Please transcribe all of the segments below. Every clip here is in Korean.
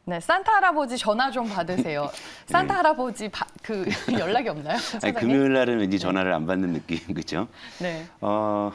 네, 산타 할아버지 전화 좀 받으세요. 산타 할아버지 연락이 없나요? 아니, 금요일 날은 왠지 전화를 안 받는 느낌, 그죠? 네.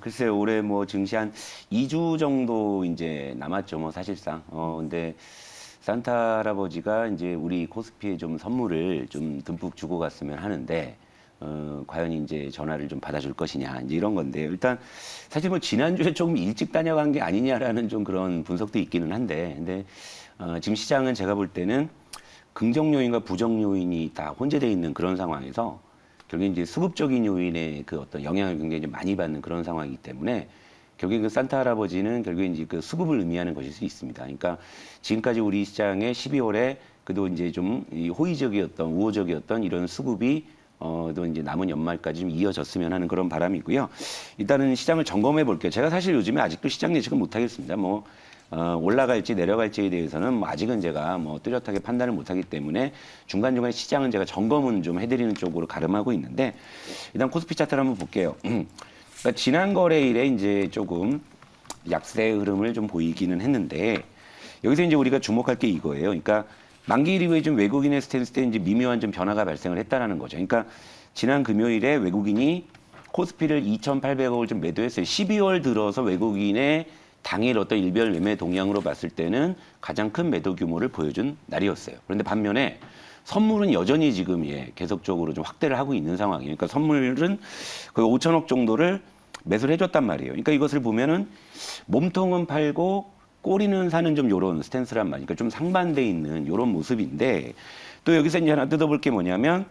글쎄요, 올해 뭐 증시 한 2주 정도 이제 남았죠, 뭐 사실상. 근데 산타 할아버지가 이제 우리 코스피에 좀 선물을 좀 듬뿍 주고 갔으면 하는데, 과연 이제 전화를 좀 받아줄 것이냐, 이제 이런 건데요. 일단, 사실 뭐 지난주에 조금 일찍 다녀간 게 아니냐라는 좀 그런 분석도 있기는 한데, 근데, 지금 시장은 제가 볼 때는 긍정 요인과 부정 요인이 다 혼재되어 있는 그런 상황에서 결국에 이제 수급적인 요인의 그 어떤 영향을 굉장히 좀 많이 받는 그런 상황이기 때문에 결국에 그 산타 할아버지는 결국에 이제 그 수급을 의미하는 것일 수 있습니다. 그러니까 지금까지 우리 시장의 12월에 그래도 이제 좀 호의적이었던 우호적이었던 이런 수급이 또 이제 남은 연말까지 좀 이어졌으면 하는 그런 바람이고요. 일단은 시장을 점검해 볼게요. 제가 사실 요즘에 아직도 시장 예측은 못 하겠습니다. 뭐 올라갈지 내려갈지에 대해서는 뭐 아직은 제가 뭐 뚜렷하게 판단을 못하기 때문에 중간중간 시장은 제가 점검은 좀 해드리는 쪽으로 가름하고 있는데 일단 코스피 차트를 한번 볼게요. 그러니까 지난 거래일에 이제 조금 약세의 흐름을 좀 보이기는 했는데 여기서 이제 우리가 주목할 게 이거예요. 그러니까 만기일 이후에 좀 외국인의 스탠스 때 이제 미묘한 좀 변화가 발생을 했다라는 거죠. 그러니까 지난 금요일에 외국인이 코스피를 2,800억을 좀 매도했어요. 12월 들어서 외국인의 당일 어떤 일별 매매 동향으로 봤을 때는 가장 큰 매도 규모를 보여준 날이었어요. 그런데 반면에 선물은 여전히 지금 계속적으로 좀 확대를 하고 있는 상황이에요. 그러니까 선물은 거의 5천억 정도를 매수를 해줬단 말이에요. 그러니까 이것을 보면은 몸통은 팔고 꼬리는 사는 좀 요런 스탠스란 말이니까 그러니까 좀 상반돼 있는 요런 모습인데 또 여기서 이제 하나 뜯어볼 게 뭐냐면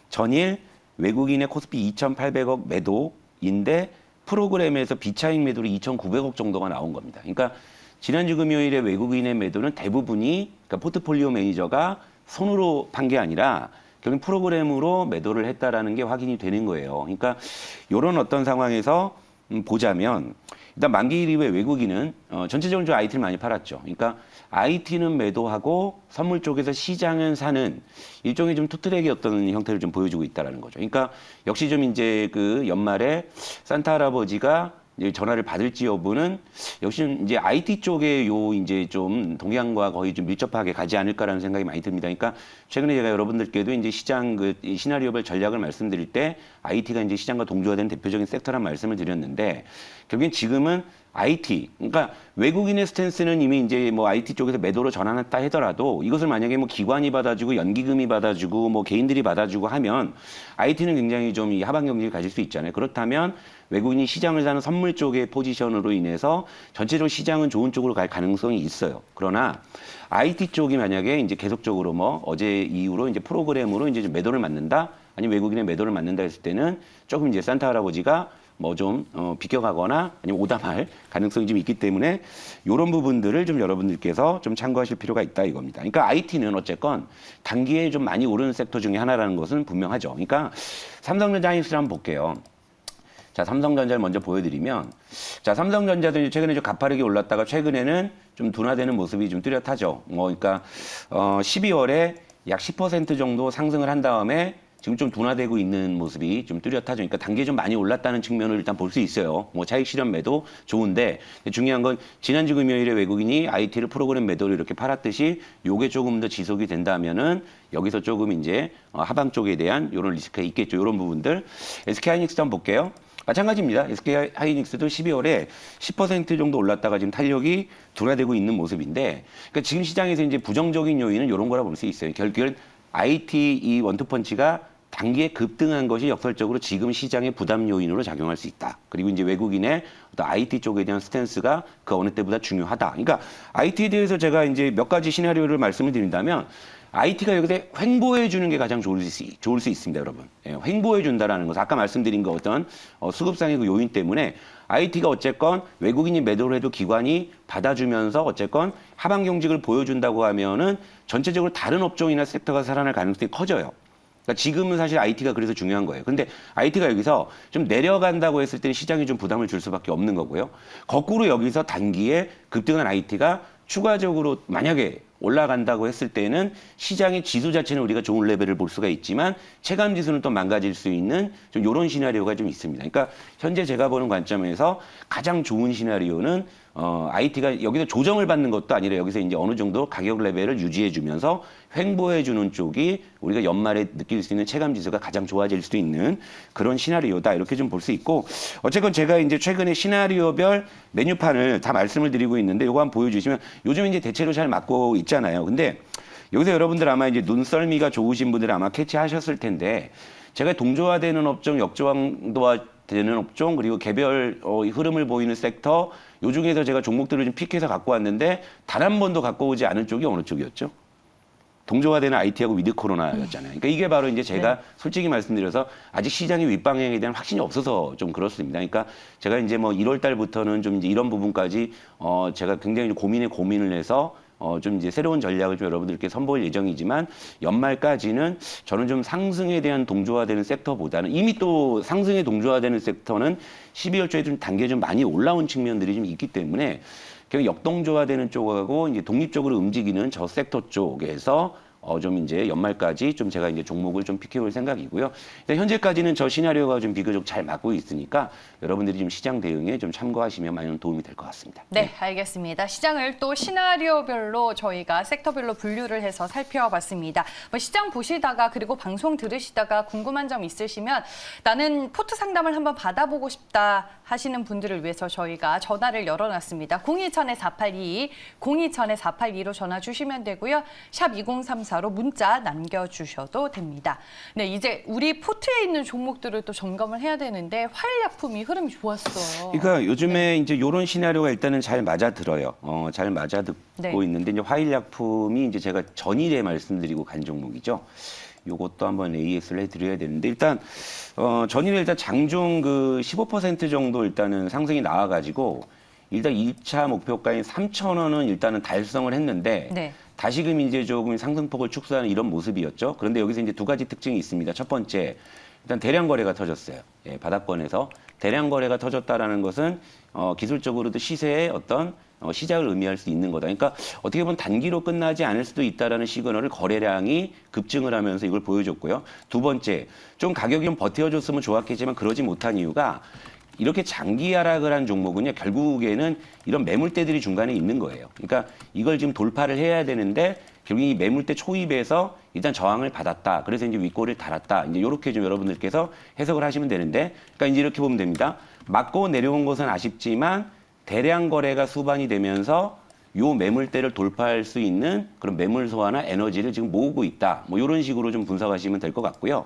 전일 외국인의 코스피 2,800억 매도인데 프로그램에서 비차익 매도로 2,900억 정도가 나온 겁니다. 그러니까 지난주 금요일에 외국인의 매도는 대부분이 그러니까 포트폴리오 매니저가 손으로 판 게 아니라 결국 프로그램으로 매도를 했다라는 게 확인이 되는 거예요. 그러니까 이런 어떤 상황에서 보자면 일단 만기일 이후에 외국인은 전체적으로 좀 IT를 많이 팔았죠. 그러니까 IT는 매도하고 선물 쪽에서 시장은 사는 일종의 좀 투트랙의 어떤 형태를 좀 보여주고 있다라는 거죠. 그러니까 역시 좀 이제 그 연말에 산타 할아버지가 이제 전화를 받을지 여부는 역시 이제 IT 쪽에 요 이제 좀 동향과 거의 좀 밀접하게 가지 않을까라는 생각이 많이 듭니다. 그러니까 최근에 제가 여러분들께도 이제 시장 그 시나리오별 전략을 말씀드릴 때 IT가 이제 시장과 동조화된 대표적인 섹터란 말씀을 드렸는데 결국엔 지금은 IT, 그러니까 외국인의 스탠스는 이미 이제 뭐 IT 쪽에서 매도로 전환했다 하더라도 이것을 만약에 뭐 기관이 받아주고 연기금이 받아주고 뭐 개인들이 받아주고 하면 IT는 굉장히 좀 이 하방 경직을 가질 수 있잖아요. 그렇다면 외국인이 시장을 사는 선물 쪽의 포지션으로 인해서 전체적으로 시장은 좋은 쪽으로 갈 가능성이 있어요. 그러나 IT 쪽이 만약에 이제 계속적으로 뭐 어제 이후로 이제 프로그램으로 이제 좀 매도를 맞는다, 아니면 외국인의 매도를 맞는다 했을 때는 조금 이제 산타 할아버지가 뭐 좀 비껴가거나 아니면 오담할 가능성이 좀 있기 때문에 이런 부분들을 좀 여러분들께서 좀 참고하실 필요가 있다 이겁니다. 그러니까 IT는 어쨌건 단기에 좀 많이 오르는 섹터 중에 하나라는 것은 분명하죠. 그러니까 삼성전자 하이닉스를 한번 볼게요. 자, 삼성전자를 먼저 보여드리면, 자, 삼성전자도 최근에 좀 가파르게 올랐다가 최근에는 좀 둔화되는 모습이 좀 뚜렷하죠. 그러니까 12월에 약 10% 정도 상승을 한 다음에 지금 좀 둔화되고 있는 모습이 좀 뚜렷하죠. 그러니까 단계에 좀 많이 올랐다는 측면을 일단 볼 수 있어요. 뭐 차익 실현 매도 좋은데 중요한 건 지난주 금요일에 외국인이 IT를 프로그램 매도를 이렇게 팔았듯이 요게 조금 더 지속이 된다면은 여기서 조금 이제 하방 쪽에 대한 요런 리스크가 있겠죠. 요런 부분들. SK하이닉스도 한번 볼게요. 마찬가지입니다. SK하이닉스도 12월에 10% 정도 올랐다가 지금 탄력이 둔화되고 있는 모습인데, 그러니까 지금 시장에서 이제 부정적인 요인은 이런 거라 볼 수 있어요. 결국엔 IT 이 원투펀치가 단기에 급등한 것이 역설적으로 지금 시장의 부담 요인으로 작용할 수 있다. 그리고 이제 외국인의 어떤 IT 쪽에 대한 스탠스가 그 어느 때보다 중요하다. 그러니까 IT에 대해서 제가 이제 몇 가지 시나리오를 말씀을 드린다면 IT가 여기서 횡보해 주는 게 가장 좋을 수 있습니다, 여러분. 횡보해 준다라는 것은 아까 말씀드린 거 어떤 수급상의 그 요인 때문에 IT가 어쨌건 외국인이 매도를 해도 기관이 받아주면서 어쨌건 하방 경직을 보여준다고 하면은 전체적으로 다른 업종이나 섹터가 살아날 가능성이 커져요. 그러니까 지금은 사실 IT가 그래서 중요한 거예요. 근데 IT가 여기서 좀 내려간다고 했을 때는 시장이 좀 부담을 줄 수밖에 없는 거고요. 거꾸로 여기서 단기에 급등한 IT가 추가적으로 만약에 올라간다고 했을 때는 시장의 지수 자체는 우리가 좋은 레벨을 볼 수가 있지만 체감 지수는 또 망가질 수 있는 좀 이런 시나리오가 좀 있습니다. 그러니까 현재 제가 보는 관점에서 가장 좋은 시나리오는 IT가 여기서 조정을 받는 것도 아니라 여기서 이제 어느 정도 가격 레벨을 유지해 주면서 횡보해 주는 쪽이 우리가 연말에 느낄 수 있는 체감 지수가 가장 좋아질 수 있는 그런 시나리오다. 이렇게 좀 볼 수 있고 어쨌건 제가 이제 최근에 시나리오별 메뉴판을 다 말씀을 드리고 있는데 요거 한번 보여주시면 요즘 이제 대체로 잘 맞고 있잖아요. 근데 여기서 여러분들 아마 이제 눈썰미가 좋으신 분들 아마 캐치하셨을 텐데 제가 동조화되는 업종, 역조화되는 업종, 그리고 개별 흐름을 보이는 섹터, 요 중에서 제가 종목들을 좀 픽해서 갖고 왔는데 단 한 번도 갖고 오지 않은 쪽이 어느 쪽이었죠? 동조화되는 IT하고 위드 코로나였잖아요. 그러니까 이게 바로 이제 제가 솔직히 말씀드려서 아직 시장의 윗방향에 대한 확신이 없어서 좀 그렇습니다. 그러니까 제가 이제 뭐 1월 달부터는 좀 이제 이런 부분까지 제가 굉장히 고민을 해서 좀 이제 새로운 전략을 좀 여러분들께 선보일 예정이지만 연말까지는 저는 좀 상승에 대한 동조화되는 섹터보다는 이미 또 상승에 동조화되는 섹터는 12월 초에 좀 단계 좀 많이 올라온 측면들이 좀 있기 때문에 그냥 역동조화되는 쪽하고 이제 독립적으로 움직이는 저 섹터 쪽에서 좀 이제 연말까지 좀 제가 이제 종목을 좀 픽해볼 생각이고요. 일단 현재까지는 저 시나리오가 좀 비교적 잘 맞고 있으니까 여러분들이 좀 시장 대응에 좀 참고하시면 많은 도움이 될 것 같습니다. 네, 알겠습니다. 시장을 또 시나리오별로 저희가 섹터별로 분류를 해서 살펴봤습니다. 뭐 시장 보시다가 그리고 방송 들으시다가 궁금한 점 있으시면 나는 포트 상담을 한번 받아보고 싶다 하시는 분들을 위해서 저희가 전화를 열어놨습니다. 021-4822, 021-4822로 전화 주시면 되고요. 샵 2034로 문자 남겨주셔도 됩니다. 네, 이제 우리 포트에 있는 종목들을 또 점검을 해야 되는데 화일약품이 흐름이 좋았어요. 그러니까 요즘에 이제 이런 시나리오가 일단은 잘 맞아들어요. 잘 맞아듣고 있는데 이제 화일약품이 이제 제가 전일에 말씀드리고 간 종목이죠. 요것도 한번 AS를 해드려야 되는데 일단 전일에 일단 장중 그 15% 정도 일단은 상승이 나와가지고 일단 1차 목표가인 3,000원은 일단은 달성을 했는데 네. 다시금 이제 조금 상승폭을 축소하는 이런 모습이었죠. 그런데 여기서 이제 두 가지 특징이 있습니다. 첫 번째, 일단 대량 거래가 터졌어요. 예, 바닥권에서 대량 거래가 터졌다라는 것은 기술적으로도 시세의 어떤 시작을 의미할 수 있는 거다. 그러니까 어떻게 보면 단기로 끝나지 않을 수도 있다라는 시그널을 거래량이 급증을 하면서 이걸 보여줬고요. 두 번째, 좀 가격이 좀 버텨줬으면 좋았겠지만 그러지 못한 이유가 이렇게 장기 하락을 한 종목은요, 결국에는 이런 매물대들이 중간에 있는 거예요. 그러니까 이걸 지금 돌파를 해야 되는데 결국 이 매물대 초입에서 일단 저항을 받았다. 그래서 이제 윗골을 달았다. 이제 이렇게 좀 여러분들께서 해석을 하시면 되는데, 그러니까 이제 이렇게 보면 됩니다. 맞고 내려온 것은 아쉽지만 대량 거래가 수반이 되면서 요 매물대를 돌파할 수 있는 그런 매물 소화나 에너지를 지금 모으고 있다. 뭐 이런 식으로 좀 분석하시면 될 것 같고요.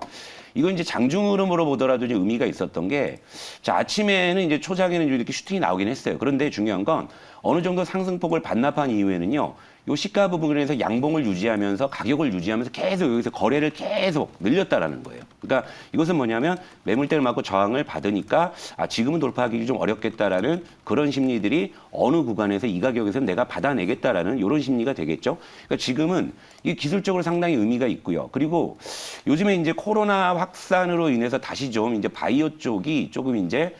이건 이제 장중 흐름으로 보더라도 좀 의미가 있었던 게, 자, 아침에는 이제 초장에는 이렇게 슈팅이 나오긴 했어요. 그런데 중요한 건 어느 정도 상승폭을 반납한 이후에는요, 요 시가 부분에서 양봉을 유지하면서 가격을 유지하면서 계속 여기서 거래를 계속 늘렸다라는 거예요. 그러니까 이것은 뭐냐면 매물대를 맞고 저항을 받으니까 지금은 돌파하기 좀 어렵겠다라는 그런 심리들이 어느 구간에서 이 가격에서 내가 받아내겠다라는 이런 심리가 되겠죠. 그러니까 지금은 이 기술적으로 상당히 의미가 있고요. 그리고 요즘에 이제 코로나 확산으로 인해서 다시 좀 이제 바이오 쪽이 조금 이제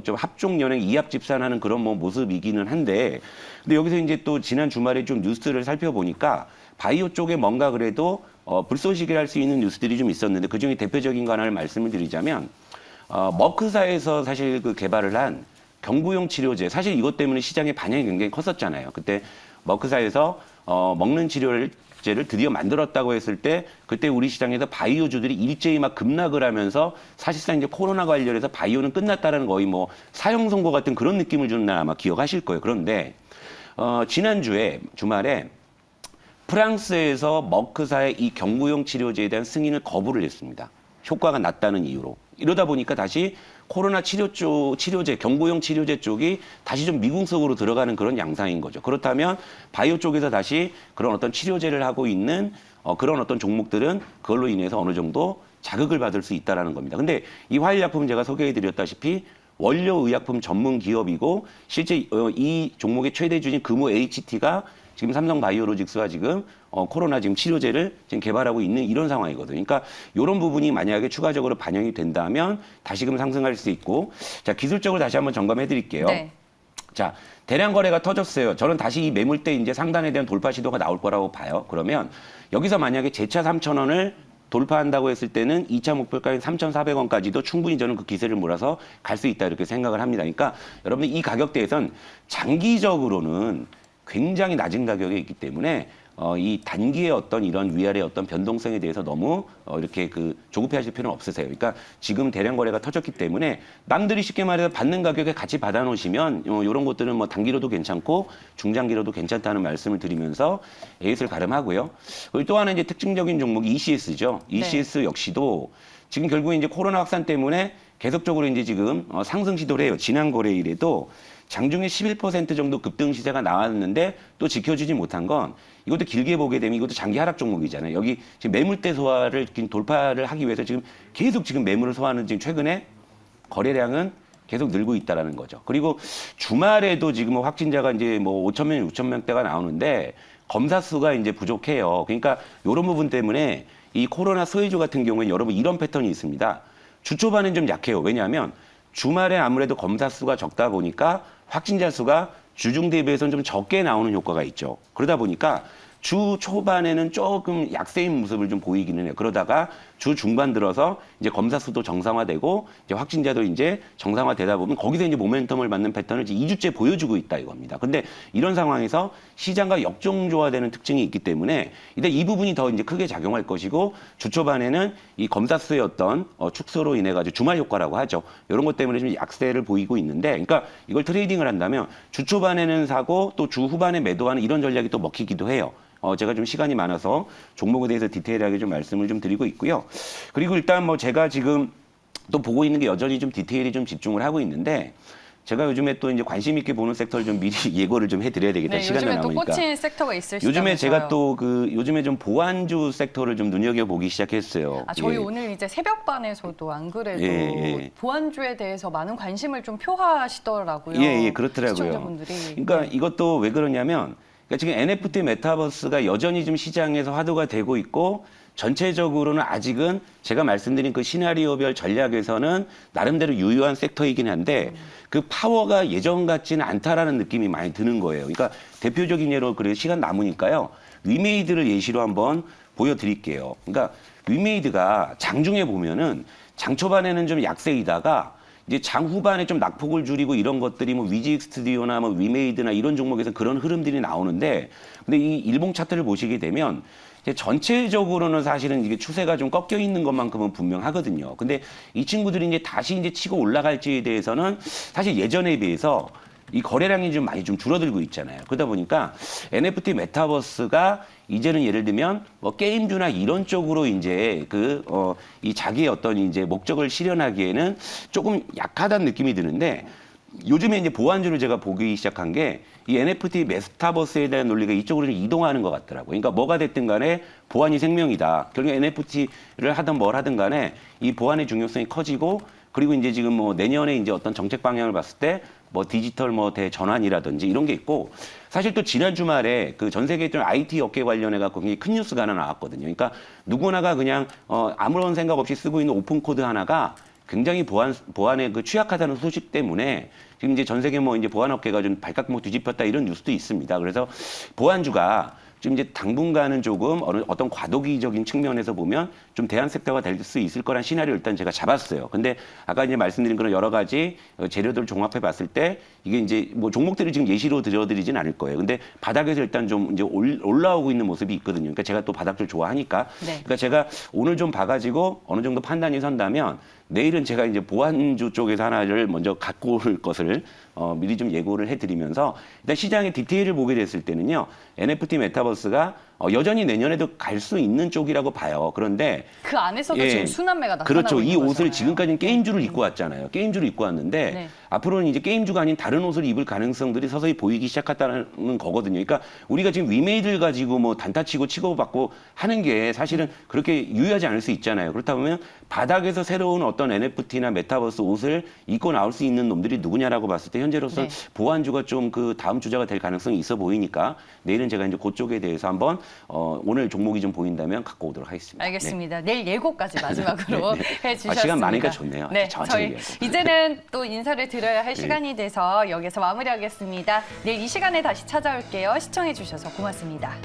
좀 합종 연행 이합 집산하는 그런 뭐 모습이기는 한데, 근데 여기서 이제 또 지난 주말에 좀 뉴스를 살펴보니까 바이오 쪽에 뭔가 그래도 불쏘시개 할 수 있는 뉴스들이 좀 있었는데 그 중에 대표적인 거 하나를 말씀을 드리자면 머크사에서 사실 그 개발을 한 경구용 치료제, 사실 이것 때문에 시장의 반향이 굉장히 컸었잖아요. 그때 머크사에서 먹는 치료를 드디어 만들었다고 했을 때 그때 우리 시장에서 바이오주들이 일제히 막 급락을 하면서 사실상 이제 코로나 관련해서 바이오는 끝났다라는 거의 뭐 사형 선고 같은 그런 느낌을 주는 날 아마 기억하실 거예요. 그런데 지난주에 주말에 프랑스에서 머크사의 이 경구용 치료제에 대한 승인을 거부를 했습니다. 효과가 낮다는 이유로. 이러다 보니까 다시 코로나 치료제, 경구용 치료제 쪽이 다시 좀 미궁석으로 들어가는 그런 양상인 거죠. 그렇다면 바이오 쪽에서 다시 그런 어떤 치료제를 하고 있는 그런 어떤 종목들은 그걸로 인해서 어느 정도 자극을 받을 수 있다는 겁니다. 근데 이 화일약품은 제가 소개해드렸다시피 원료의약품 전문 기업이고 실제 이 종목의 최대 주인 금호 HT가 지금 삼성바이오로직스와 지금 코로나 지금 치료제를 지금 개발하고 있는 이런 상황이거든요. 그러니까 이런 부분이 만약에 추가적으로 반영이 된다면 다시금 상승할 수 있고, 자, 기술적으로 다시 한번 점검해 드릴게요. 네. 자, 대량 거래가 터졌어요. 저는 다시 이 매물대 이제 상단에 대한 돌파 시도가 나올 거라고 봐요. 그러면 여기서 만약에 재차 3,000원을 돌파한다고 했을 때는 2차 목표가인 3,400원까지도 충분히 저는 그 기세를 몰아서 갈 수 있다 이렇게 생각을 합니다. 그러니까 여러분들 이 가격대에선 장기적으로는 굉장히 낮은 가격에 있기 때문에 이 단기의 어떤 이런 위아래 어떤 변동성에 대해서 너무 이렇게 조급해하실 필요는 없으세요. 그러니까 지금 대량 거래가 터졌기 때문에 남들이 쉽게 말해서 받는 가격에 같이 받아놓으시면 이런 것들은 뭐 단기로도 괜찮고 중장기로도 괜찮다는 말씀을 드리면서 에잇을 가름하고요. 그리고 또 하나 이제 특징적인 종목이 ECS죠. ECS 역시도 지금 결국에 이제 코로나 확산 때문에 계속적으로 이제 지금 상승 시도를 해요. 지난 거래일에도 장중에 11% 정도 급등 시세가 나왔는데 또 지켜주지 못한 건 이것도 길게 보게 되면 이것도 장기 하락 종목이잖아요. 여기 지금 매물대 소화를 돌파를 하기 위해서 지금 계속 지금 매물을 소화하는 지금 최근에 거래량은 계속 늘고 있다라는 거죠. 그리고 주말에도 지금 확진자가 이제 뭐 5천 명, 6천 명대가 나오는데 검사 수가 이제 부족해요. 그러니까 이런 부분 때문에 이 코로나 소외주 같은 경우에 여러분 이런 패턴이 있습니다. 주 초반엔 좀 약해요. 왜냐하면 주말에 아무래도 검사 수가 적다 보니까 확진자 수가 주중 대비해서는 좀 적게 나오는 효과가 있죠. 그러다 보니까 주 초반에는 조금 약세인 모습을 좀 보이기는 해요. 그러다가 주 중반 들어서 이제 검사 수도 정상화되고 이제 확진자도 이제 정상화되다 보면 거기서 이제 모멘텀을 받는 패턴을 이제 2주째 보여주고 있다 이겁니다. 근데 이런 상황에서 시장과 역종조화되는 특징이 있기 때문에 일단 이 부분이 더 이제 크게 작용할 것이고 주 초반에는 이 검사 수의 어떤 축소로 인해 가지고 주말 효과라고 하죠. 이런 것 때문에 좀 약세를 보이고 있는데, 그러니까 이걸 트레이딩을 한다면 주 초반에는 사고 또 주 후반에 매도하는 이런 전략이 또 먹히기도 해요. 제가 좀 시간이 많아서 종목에 대해서 디테일하게 좀 말씀을 좀 드리고 있고요. 그리고 일단 뭐 제가 지금 또 보고 있는 게 여전히 좀 디테일이 좀 집중을 하고 있는데, 제가 요즘에 또 이제 관심 있게 보는 섹터를 좀 미리 예고를 좀 해드려야 되겠다. 네, 시간이 요즘에 남으니까. 또 꽂힌 섹터가 있으시다면서요. 요즘에 제가 또 요즘에 좀 보안주 섹터를 좀 눈여겨보기 시작했어요. 저희 예. 오늘 이제 새벽반에서도 안 그래도 예. 보안주에 대해서 많은 관심을 좀 표하시더라고요. 예, 그렇더라고요. 시청자분들이. 그러니까 이것도 왜 그러냐면, 그러니까 지금 NFT 메타버스가 여전히 좀 시장에서 화두가 되고 있고, 전체적으로는 아직은 제가 말씀드린 그 시나리오별 전략에서는 나름대로 유효한 섹터이긴 한데 그 파워가 예전 같지는 않다라는 느낌이 많이 드는 거예요. 그러니까 대표적인 예로 그래 시간 남으니까요. 위메이드를 예시로 한번 보여드릴게요. 그러니까 위메이드가 장중에 보면은 장 초반에는 좀 약세이다가 이제 장 후반에 좀 낙폭을 줄이고 이런 것들이 뭐 위직 스튜디오나 뭐 위메이드나 이런 종목에서 그런 흐름들이 나오는데, 근데 이 일봉 차트를 보시게 되면 전체적으로는 사실은 이게 추세가 좀 꺾여 있는 것만큼은 분명하거든요. 근데 이 친구들이 이제 다시 이제 치고 올라갈지에 대해서는 사실 예전에 비해서 이 거래량이 좀 많이 좀 줄어들고 있잖아요. 그러다 보니까 NFT 메타버스가 이제는 예를 들면 뭐 게임주나 이런 쪽으로 이제 이 자기의 어떤 이제 목적을 실현하기에는 조금 약하다는 느낌이 드는데, 요즘에 이제 보안주를 제가 보기 시작한 게 이 NFT 메타버스에 대한 논리가 이쪽으로 좀 이동하는 것 같더라고요. 그러니까 뭐가 됐든 간에 보안이 생명이다. 결국 NFT를 하든 뭘 하든 간에 이 보안의 중요성이 커지고, 그리고 이제 지금 뭐 내년에 이제 어떤 정책 방향을 봤을 때 뭐 디지털 뭐 대전환이라든지 이런 게 있고, 사실 또 지난 주말에 그 전 세계 좀 IT 업계 관련해 갖고 굉장히 큰 뉴스가 하나 나왔거든요. 그러니까 누구나가 그냥 아무런 생각 없이 쓰고 있는 오픈 코드 하나가 굉장히 보안에 취약하다는 소식 때문에 지금 이제 전 세계 뭐 이제 보안 업계가 좀 발칵목 뒤집혔다 이런 뉴스도 있습니다. 그래서 보안주가 지금 이제 당분간은 조금 어떤 과도기적인 측면에서 보면 좀 대안 섹터가 될 수 있을 거란 시나리오 일단 제가 잡았어요. 근데 아까 이제 말씀드린 그런 여러 가지 재료들을 종합해 봤을 때 이게 이제 뭐 종목들을 지금 예시로 드려드리진 않을 거예요. 근데 바닥에서 일단 좀 이제 올라오고 있는 모습이 있거든요. 그러니까 제가 또 바닥들 좋아하니까. 네. 그러니까 제가 오늘 좀 봐가지고 어느 정도 판단이 선다면 내일은 제가 이제 보안주 쪽에서 하나를 먼저 갖고 올 것을 미리 좀 예고를 해드리면서, 일단 시장의 디테일을 보게 됐을 때는요, NFT 메타버스가 여전히 내년에도 갈 수 있는 쪽이라고 봐요. 그런데 그 안에서도 예, 지금 순환매가 나타나고 그렇죠. 있는 이 옷을 거잖아요. 지금까지는 게임주를 입고 왔잖아요. 게임주를 입고 왔는데 네. 앞으로는 이제 게임주가 아닌 다른 옷을 입을 가능성들이 서서히 보이기 시작했다는 거거든요. 그러니까 우리가 지금 위메이드를 가지고 뭐 단타치고 치고받고 하는 게 사실은 그렇게 유효하지 않을 수 있잖아요. 그렇다 보면 바닥에서 새로운 어떤 NFT나 메타버스 옷을 입고 나올 수 있는 놈들이 누구냐라고 봤을 때 현재로서는 네. 보안주가 좀 그 다음 주자가 될 가능성이 있어 보이니까 내일은 제가 이제 그쪽에 대해서 한번 오늘 종목이 좀 보인다면 갖고 오도록 하겠습니다. 알겠습니다. 내일 예고까지 마지막으로 해주셨습니다. 시간 많으니까 좋네요. 네, 천천히 저희 얘기하고. 이제는 또 인사를 드려야 할 시간이 돼서 여기서 마무리하겠습니다. 내일 이 시간에 다시 찾아올게요. 시청해 주셔서 고맙습니다.